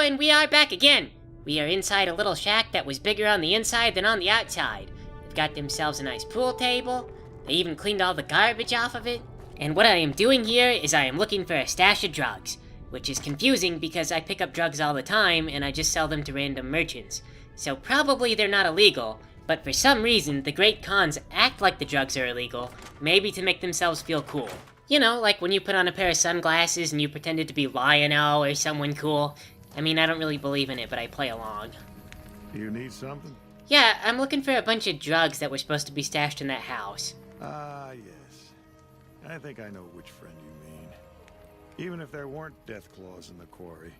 and we are back again. We are inside a little shack that was bigger on the inside than on the outside. They've got themselves a nice pool table. They even cleaned all the garbage off of it. And what I am doing here is I am looking for a stash of drugs, which is confusing because I pick up drugs all the time and I just sell them to random merchants. So probably they're not illegal, but for some reason the great cons act like the drugs are illegal, maybe to make themselves feel cool. You know, like when you put on a pair of sunglasses and you pretended to be Lion-O or someone cool. I mean, I don't really believe in it, but I play along. You need something? Yeah, I'm looking for a bunch of drugs that were supposed to be stashed in that house. Ah, yes. I think I know which friend you mean. Even if there weren't death claws in the quarry,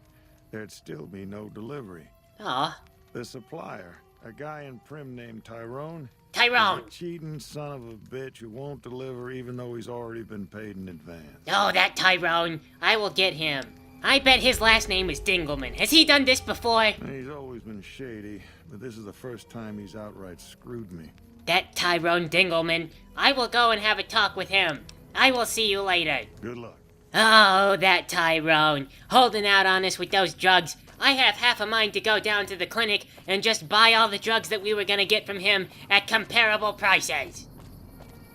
there'd still be no delivery. Aw. The supplier, a guy in Prim named Tyrone. Tyrone! He's a cheating son of a bitch who won't deliver even though he's already been paid in advance. Oh, that Tyrone. I will get him. I bet his last name is Dingleman. Has he done this before? He's always been shady, but this is the first time he's outright screwed me. That Tyrone Dingleman. I will go and have a talk with him. I will see you later. Good luck. Oh, that Tyrone. Holding out on us with those drugs. I have half a mind to go down to the clinic and just buy all the drugs that we were gonna get from him at comparable prices.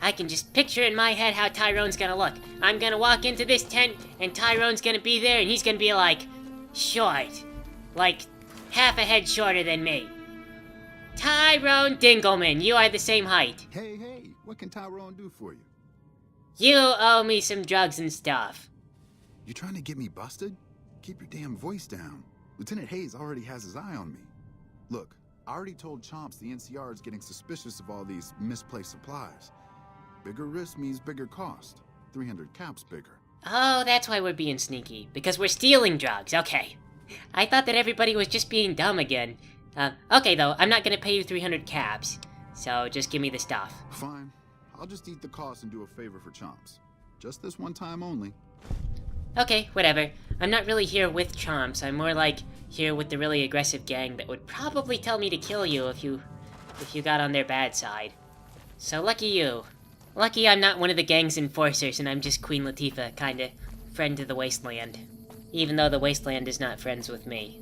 I can just picture in my head how Tyrone's gonna look. I'm gonna walk into this tent, and Tyrone's gonna be there, and he's gonna be like, short. Like, half a head shorter than me. Tyrone Dingleman, you are the same height. Hey, what can Tyrone do for you? You owe me some drugs and stuff. You trying to get me busted? Keep your damn voice down. Lieutenant Hayes already has his eye on me. Look, I already told Chomps the NCR is getting suspicious of all these misplaced supplies. Bigger risk means bigger cost. 300 caps bigger. Oh, that's why we're being sneaky. Because we're stealing drugs, okay. I thought that everybody was just being dumb again. Okay though, I'm not gonna pay you 300 caps. So just give me the stuff. Fine. I'll just eat the cost and do a favor for Chomps. Just this one time only. Okay, whatever. I'm not really here with Chomps. I'm more like here with the really aggressive gang that would probably tell me to kill you if you got on their bad side. So lucky you. Lucky I'm not one of the gang's enforcers and I'm just Queen Latifah, kinda friend to the Wasteland. Even though the Wasteland is not friends with me.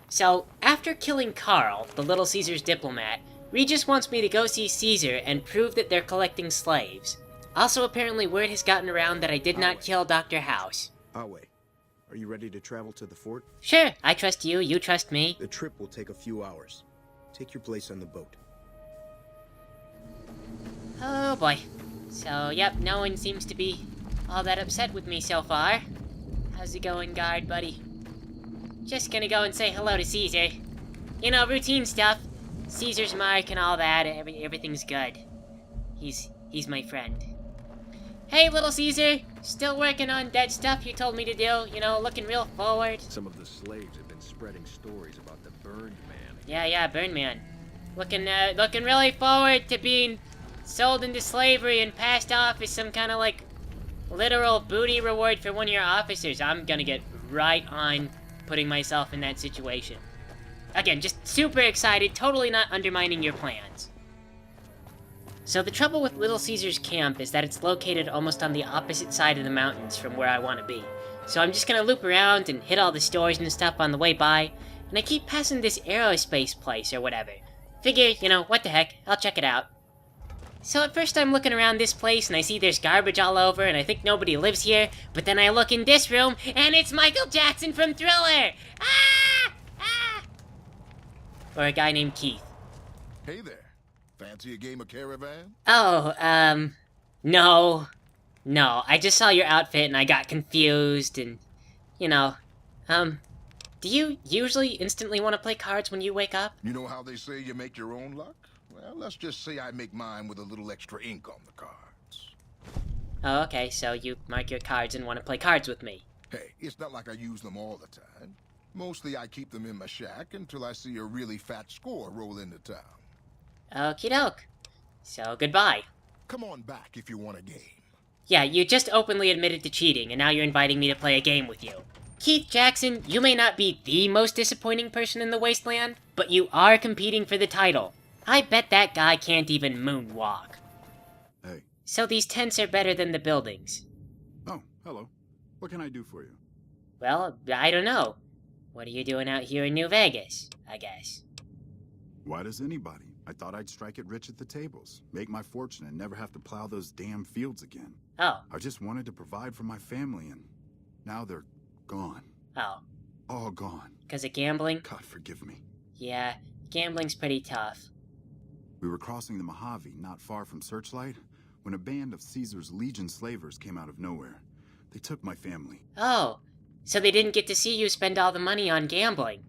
So, after killing Carl, the Little Caesar's diplomat, Regis wants me to go see Caesar and prove that they're collecting slaves. Also, apparently word has gotten around that I did not kill Dr. House. Awe, are you ready to travel to the fort? Sure, I trust you, you trust me. The trip will take a few hours. Take your place on the boat. Oh boy. So, yep, no one seems to be all that upset with me so far. How's it going, guard buddy? Just gonna go and say hello to Caesar. You know, routine stuff. Caesar's mark and all that, everything's good. He's my friend. Hey, little Caesar! Still working on that stuff you told me to do, you know, looking real forward. Some of the slaves have been spreading stories about the burned man. Yeah, Burn Man. Looking really forward to being sold into slavery and passed off as some kind of, like, literal booty reward for one of your officers. I'm gonna get right on putting myself in that situation. Again, just super excited, totally not undermining your plans. So the trouble with Little Caesar's camp is that it's located almost on the opposite side of the mountains from where I want to be. So I'm just gonna loop around and hit all the stores and stuff on the way by, and I keep passing this aerospace place or whatever. Figure, you know, what the heck, I'll check it out. So at first I'm looking around this place and I see there's garbage all over and I think nobody lives here, but then I look in this room and it's Michael Jackson from Thriller! Ah! Or a guy named Keith. Hey there. Fancy a game of Caravan? Oh, no. No, I just saw your outfit and I got confused and, you know, do you usually instantly want to play cards when you wake up? You know how they say you make your own luck? Well, let's just say I make mine with a little extra ink on the cards. Oh, okay, so you mark your cards and want to play cards with me. Hey, it's not like I use them all the time. Mostly I keep them in my shack until I see a really fat score roll into town. Okie doke. So, goodbye. Come on back if you want a game. Yeah, you just openly admitted to cheating, and now you're inviting me to play a game with you. Keith Jackson, you may not be the most disappointing person in the Wasteland, but you are competing for the title. I bet that guy can't even moonwalk. Hey. So these tents are better than the buildings. Oh, hello. What can I do for you? Well, I don't know. What are you doing out here in New Vegas, I guess? Why does anybody? I thought I'd strike it rich at the tables, make my fortune, and never have to plow those damn fields again. Oh. I just wanted to provide for my family, and now they're gone. Oh. All gone. 'Cause of gambling? God forgive me. Yeah, gambling's pretty tough. We were crossing the Mojave, not far from Searchlight, when a band of Caesar's Legion slavers came out of nowhere. They took my family. Oh, so they didn't get to see you spend all the money on gambling.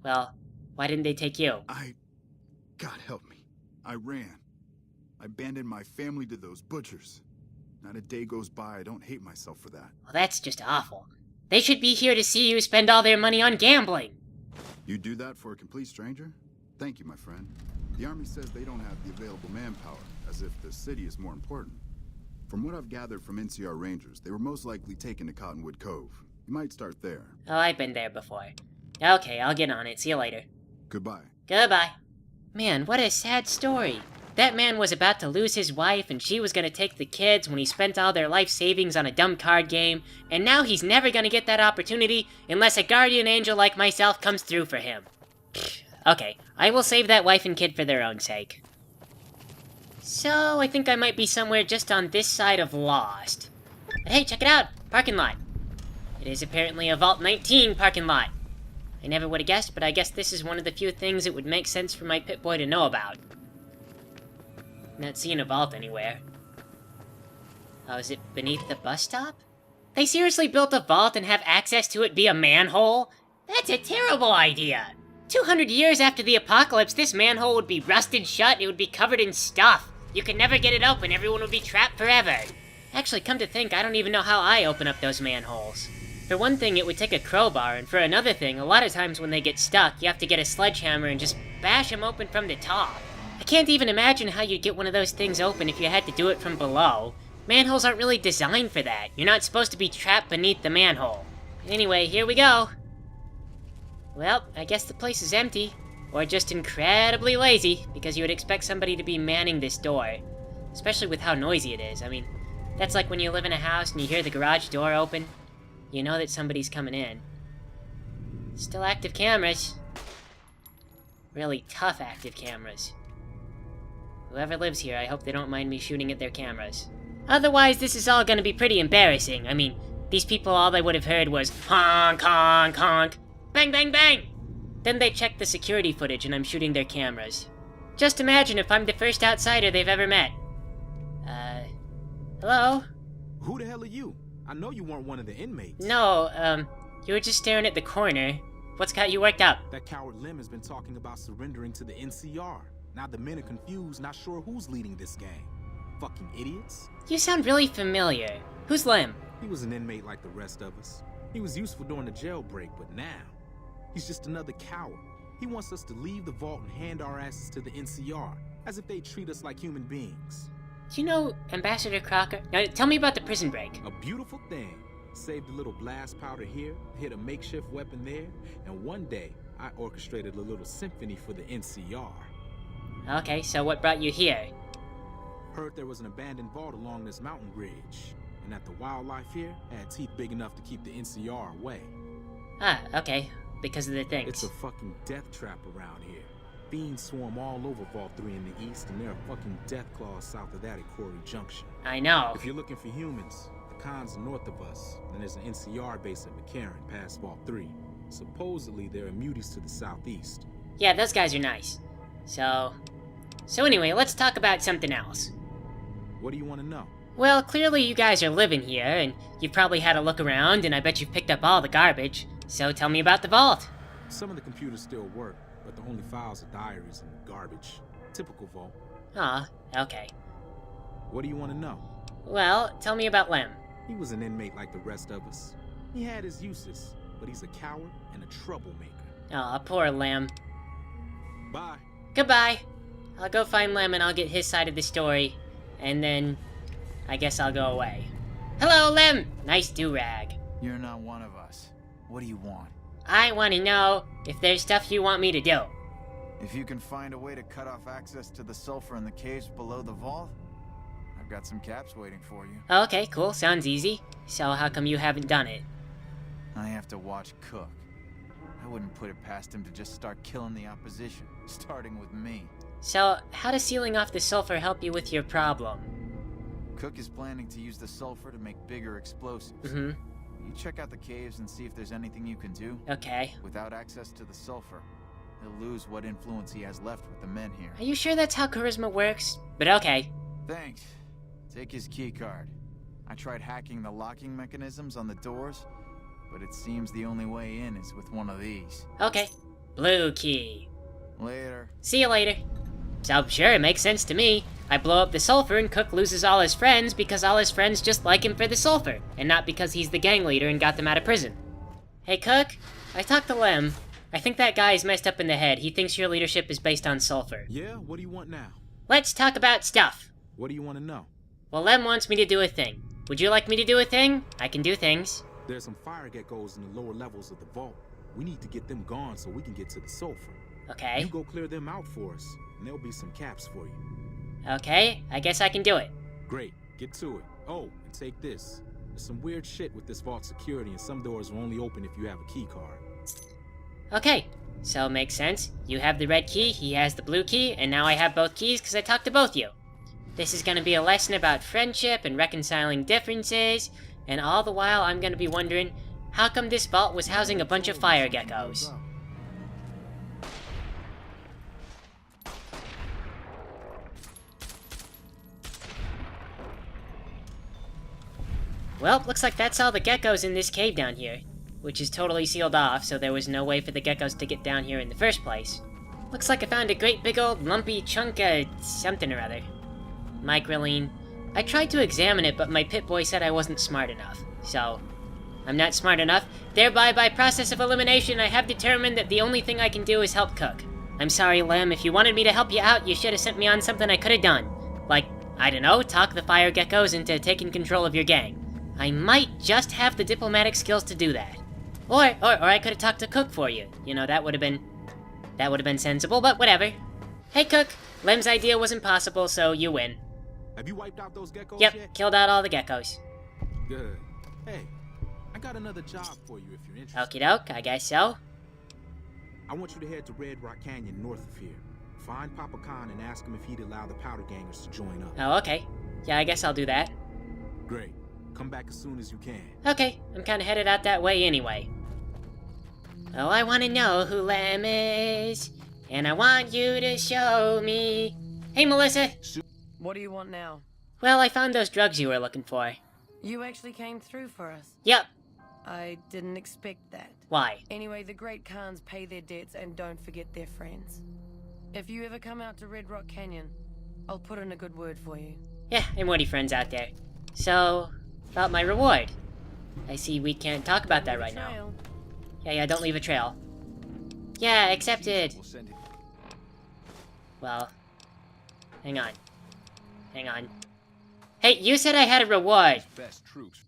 Well, why didn't they take you? God help me. I ran. I abandoned my family to those butchers. Not a day goes by I don't hate myself for that. Well, that's just awful. They should be here to see you spend all their money on gambling. You do that for a complete stranger? Thank you, my friend. The Army says they don't have the available manpower, as if the city is more important. From what I've gathered from NCR Rangers, they were most likely taken to Cottonwood Cove. You might start there. Oh, I've been there before. Okay, I'll get on it. See you later. Goodbye. Goodbye. Man, what a sad story. That man was about to lose his wife, and she was gonna take the kids when he spent all their life savings on a dumb card game, and now he's never gonna get that opportunity unless a guardian angel like myself comes through for him. Okay, I will save that wife and kid for their own sake. So, I think I might be somewhere just on this side of Lost. But hey, check it out! Parking lot. It is apparently a Vault 19 parking lot. I never would have guessed, but I guess this is one of the few things it would make sense for my Pit-Boy to know about. Not seeing a vault anywhere. Oh, is it beneath the bus stop? They seriously built a vault and have access to it via manhole? That's a terrible idea! 200 years after the apocalypse, this manhole would be rusted shut and it would be covered in stuff. You could never get it open, everyone would be trapped forever. Actually, come to think, I don't even know how I open up those manholes. For one thing, it would take a crowbar, and for another thing, a lot of times when they get stuck, you have to get a sledgehammer and just bash them open from the top. I can't even imagine how you'd get one of those things open if you had to do it from below. Manholes aren't really designed for that. You're not supposed to be trapped beneath the manhole. Anyway, here we go. Well, I guess the place is empty. Or just incredibly lazy, because you would expect somebody to be manning this door. Especially with how noisy it is. I mean, that's like when you live in a house and you hear the garage door open. You know that somebody's coming in. Still active cameras. Really tough active cameras. Whoever lives here, I hope they don't mind me shooting at their cameras. Otherwise, this is all gonna be pretty embarrassing. I mean, these people, all they would have heard was honk, honk, honk. Bang, bang, bang! Then they check the security footage and I'm shooting their cameras. Just imagine if I'm the first outsider they've ever met. Hello? Who the hell are you? I know you weren't one of the inmates. No, you were just staring at the corner. What's got you worked up? That coward Lem has been talking about surrendering to the NCR. Now the men are confused, not sure who's leading this gang. Fucking idiots. You sound really familiar. Who's Lem? He was an inmate like the rest of us. He was useful during the jailbreak, but now, he's just another coward. He wants us to leave the vault and hand our asses to the NCR, as if they treat us like human beings. Do you know Ambassador Crocker? Now, tell me about the prison break. A beautiful thing. Saved a little blast powder here, hit a makeshift weapon there, and one day, I orchestrated a little symphony for the NCR. Okay, so what brought you here? Heard there was an abandoned vault along this mountain ridge, and that the wildlife here had teeth big enough to keep the NCR away. Ah, okay. Because of the things. It's a fucking death trap around here. Fiends swarm all over Vault 3 in the east, and there are fucking death claws south of that at Quarry Junction. I know. If you're looking for humans, the cons are north of us, and there's an NCR base at McCarran past Vault 3. Supposedly, there are muties to the southeast. Yeah, those guys are nice. So anyway, let's talk about something else. What do you want to know? Well, clearly you guys are living here, and you've probably had a look around, and I bet you've picked up all the garbage. So tell me about the vault. Some of the computers still work, but the only files are diaries and garbage. Typical Vault. Ah, okay. What do you want to know? Well, tell me about Lem. He was an inmate like the rest of us. He had his uses, but he's a coward and a troublemaker. Aw, poor Lem. Bye. Goodbye. I'll go find Lem and I'll get his side of the story, and then I guess I'll go away. Hello, Lem! Nice do-rag. You're not one of us. What do you want? I want to know if there's stuff you want me to do. If you can find a way to cut off access to the sulfur in the caves below the vault, I've got some caps waiting for you. Okay, cool. Sounds easy. So how come you haven't done it? I have to watch Cook. I wouldn't put it past him to just start killing the opposition, starting with me. So, how does sealing off the sulfur help you with your problem? Cook is planning to use the sulfur to make bigger explosives. Mm-hmm. You check out the caves and see if there's anything you can do. Okay. Without access to the sulfur, he'll lose what influence he has left with the men here. Are you sure that's how charisma works? But okay. Thanks. Take his key card. I tried hacking the locking mechanisms on the doors, but it seems the only way in is with one of these. Okay. Blue key. Later. See you later. So, sure, it makes sense to me. I blow up the sulfur and Cook loses all his friends because all his friends just like him for the sulfur, and not because he's the gang leader and got them out of prison. Hey, Cook, I talked to Lem. I think that guy is messed up in the head. He thinks your leadership is based on sulfur. Yeah? What do you want now? Let's talk about stuff. What do you want to know? Well, Lem wants me to do a thing. Would you like me to do a thing? I can do things. There's some fire geckos in the lower levels of the vault. We need to get them gone so we can get to the sulfur. Okay. You go clear them out for us, and there'll be some caps for you. Okay, I guess I can do it. Great, get to it. Oh, and take this. There's some weird shit with this vault security, and some doors will only open if you have a key card. Okay, so it makes sense. You have the red key, he has the blue key, and now I have both keys because I talked to both you. This is gonna be a lesson about friendship and reconciling differences, and all the while I'm gonna be wondering, how come this vault was housing a bunch of fire geckos? Well, looks like that's all the geckos in this cave down here, which is totally sealed off, so there was no way for the geckos to get down here in the first place. Looks like I found a great big old lumpy chunk of something or other. Microline. I tried to examine it, but my Pip-Boy said I wasn't smart enough, so I'm not smart enough. Thereby, by process of elimination, I have determined that the only thing I can do is help Cook. I'm sorry, Lem, if you wanted me to help you out, you should have sent me on something I could have done. Like, I don't know, talk the fire geckos into taking control of your gang. I might just have the diplomatic skills to do that. Or I could have talked to Cook for you. You know, that would have been sensible, but whatever. Hey, Cook, Lem's idea was impossible, so you win. Have you wiped out those geckos Yep, yet? killed out all the geckos. Good. Hey, I got another job for you if you're interested. Okie doke, I guess so. I want you to head to Red Rock Canyon north of here. Find Papa Khan and ask him if he'd allow the powder gangers to join up. Oh, okay. Yeah, I guess I'll do that. Great. Come back as soon as you can. Okay, I'm kinda headed out that way anyway. Oh, I wanna know who Lem is, and I want you to show me. Hey, Melissa! What do you want now? Well, I found those drugs you were looking for. You actually came through for us. Yep. I didn't expect that. Why? Anyway, the Great Khans pay their debts and don't forget their friends. If you ever come out to Red Rock Canyon, I'll put in a good word for you. Yeah, and woody friends out there. So, about my reward. I see we can't talk about that right now. Trail. Yeah, don't leave a trail. Yeah, accepted. We'll send it. Well, hang on. Hey, you said I had a reward. Best troops.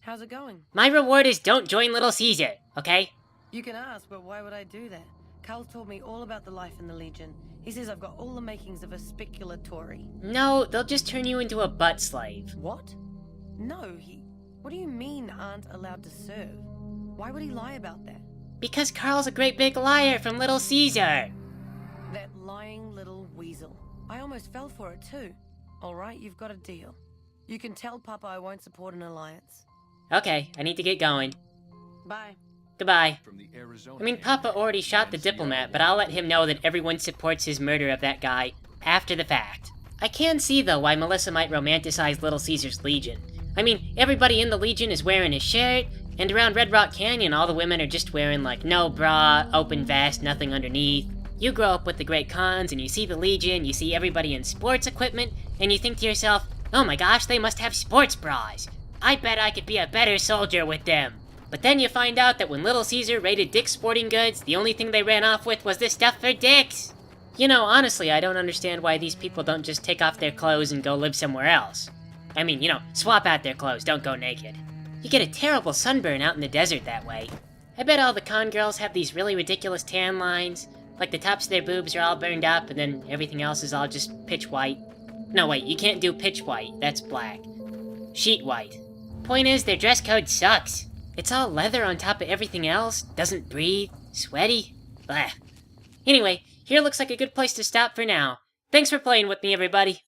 How's it going? My reward is don't join Little Caesar, okay? You can ask, but why would I do that? Carl told me all about the life in the Legion. He says I've got all the makings of a speculatory. No, they'll just turn you into a butt slave. What? No, What do you mean aren't allowed to serve? Why would he lie about that? Because Carl's a great big liar from Little Caesar. That lying little weasel. I almost fell for it too. Alright, you've got a deal. You can tell Papa I won't support an alliance. Okay, I need to get going. Bye. Goodbye. From the Arizona I mean, Papa already shot the diplomat, but I'll let him know that everyone supports his murder of that guy after the fact. I can see, though, why Melissa might romanticize Little Caesar's Legion. I mean, everybody in the Legion is wearing his shirt, and around Red Rock Canyon, all the women are just wearing, like, no bra, open vest, nothing underneath. You grow up with the Great Khans, and you see the Legion, you see everybody in sports equipment, and you think to yourself, oh my gosh, they must have sports bras. I bet I could be a better soldier with them. But then you find out that when Little Caesar raided Dick's Sporting Goods, the only thing they ran off with was the stuff for dicks. You know, honestly, I don't understand why these people don't just take off their clothes and go live somewhere else. I mean, you know, swap out their clothes, don't go naked. You get a terrible sunburn out in the desert that way. I bet all the con girls have these really ridiculous tan lines, like the tops of their boobs are all burned up and then everything else is all just pitch white. No, wait, you can't do pitch white, that's black. Sheet white. Point is, their dress code sucks. It's all leather on top of everything else, doesn't breathe. Sweaty? Blah. Anyway, here looks like a good place to stop for now. Thanks for playing with me, everybody.